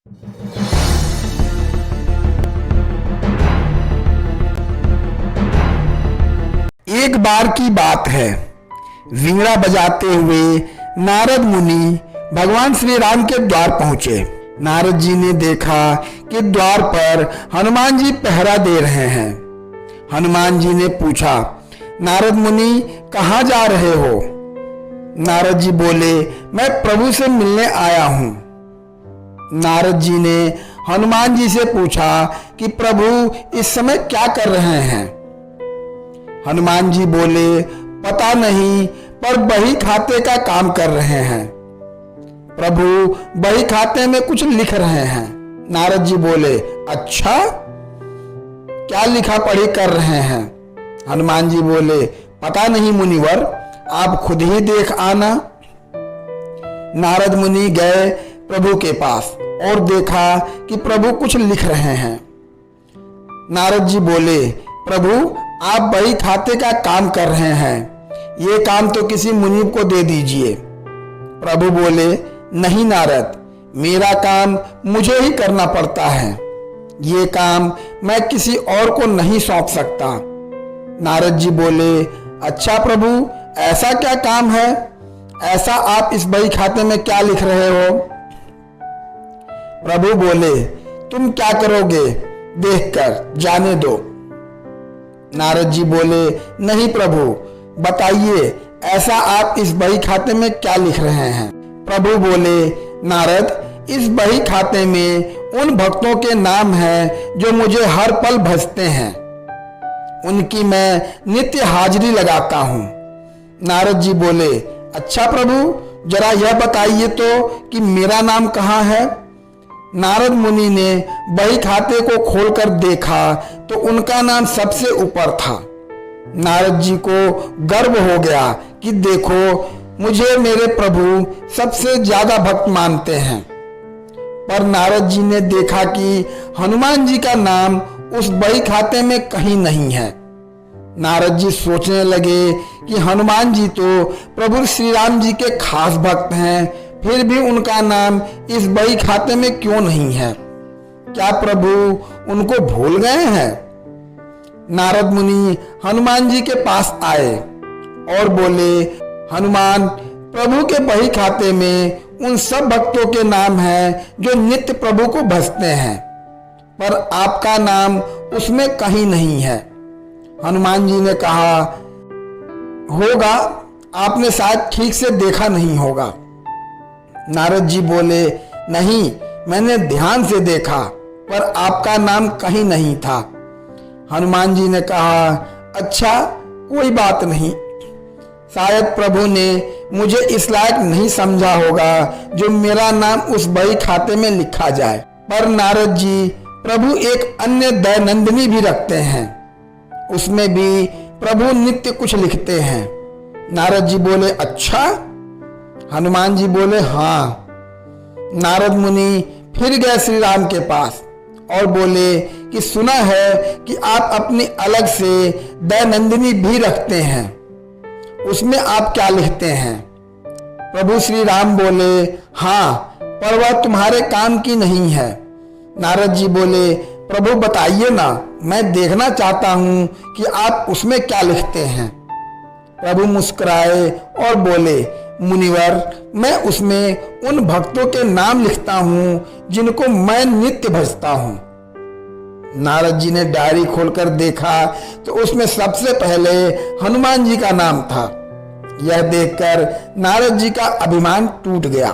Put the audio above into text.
एक बार की बात है, वीणा बजाते हुए नारद मुनि भगवान श्री राम के द्वार पहुंचे। नारद जी ने देखा कि द्वार पर हनुमान जी पहरा दे रहे हैं। हनुमान जी ने पूछा, नारद मुनि कहाँ जा रहे हो? नारद जी बोले, मैं प्रभु से मिलने आया हूं। नारद जी ने हनुमान जी से पूछा कि प्रभु इस समय क्या कर रहे हैं? हनुमान जी बोले, पता नहीं, पर बही खाते का काम कर रहे हैं। प्रभु बही खाते में कुछ लिख रहे हैं। नारद जी बोले, अच्छा, क्या लिखा पढ़ी कर रहे हैं? हनुमान जी बोले, पता नहीं मुनिवर, आप खुद ही देख आना। नारद मुनि गए प्रभु के पास और देखा कि प्रभु कुछ लिख रहे हैं। नारद जी बोले, प्रभु आप बही खाते का काम कर रहे हैं, ये काम तो किसी मुनि को दे दीजिए। प्रभु बोले, नहीं नारद, मेरा काम मुझे ही करना पड़ता है, ये काम मैं किसी और को नहीं सौंप सकता। नारद जी बोले, अच्छा प्रभु, ऐसा क्या काम है? ऐसा आप इस बही खाते में क्या लिख रहे हो? प्रभु बोले, तुम क्या करोगे देखकर जाने दो। नारद जी बोले, नहीं प्रभु, बताइए ऐसा आप इस बही खाते में क्या लिख रहे हैं? प्रभु बोले, नारद, इस बही खाते में उन भक्तों के नाम हैं जो मुझे हर पल भजते हैं, उनकी मैं नित्य हाजिरी लगाता हूं। नारद जी बोले, अच्छा प्रभु, जरा यह बताइए तो कि मेरा नाम कहाँ है? नारद मुनि ने बही खाते को खोलकर देखा तो उनका नाम सबसे ऊपर था। नारद जी को गर्व हो गया कि देखो, मुझे मेरे प्रभु सबसे ज्यादा भक्त मानते हैं। पर नारद जी ने देखा कि हनुमान जी का नाम उस बही खाते में कहीं नहीं है। नारद जी सोचने लगे कि हनुमान जी तो प्रभु श्री राम जी के खास भक्त हैं, फिर भी उनका नाम इस बही खाते में क्यों नहीं है? क्या प्रभु उनको भूल गए हैं? नारद मुनि हनुमान जी के पास आए और बोले, हनुमान, प्रभु के बही खाते में उन सब भक्तों के नाम हैं जो नित्य प्रभु को भजते हैं, पर आपका नाम उसमें कहीं नहीं है। हनुमान जी ने कहा, होगा, आपने शायद ठीक से देखा नहीं होगा। नारद जी बोले, नहीं, मैंने ध्यान से देखा, पर आपका नाम कहीं नहीं था। हनुमान जी ने कहा, अच्छा, कोई बात नहीं, शायद प्रभु ने मुझे इस लायक नहीं समझा होगा जो मेरा नाम उस बही खाते में लिखा जाए। पर नारद जी, प्रभु एक अन्य दैनंदिनी भी रखते हैं, उसमें भी प्रभु नित्य कुछ लिखते हैं। नारद जी बोले, अच्छा? हनुमान जी बोले, हाँ। नारद मुनि फिर गए श्री राम के पास और बोले कि सुना है कि आप अपनी अलग से दैनंदिनी भी रखते हैं, उसमें आप क्या लिखते हैं? प्रभु श्री राम बोले, हाँ, पर वह तुम्हारे काम की नहीं है। नारद जी बोले, प्रभु बताइए ना, मैं देखना चाहता हूं कि आप उसमें क्या लिखते हैं। प्रभु मुस्कुराए और बोले, मुनिवर, मैं उसमें उन भक्तों के नाम लिखता हूं जिनको मैं नित्य भजता हूं। नारद जी ने डायरी खोलकर देखा तो उसमें सबसे पहले हनुमान जी का नाम था। यह देखकर नारद जी का अभिमान टूट गया।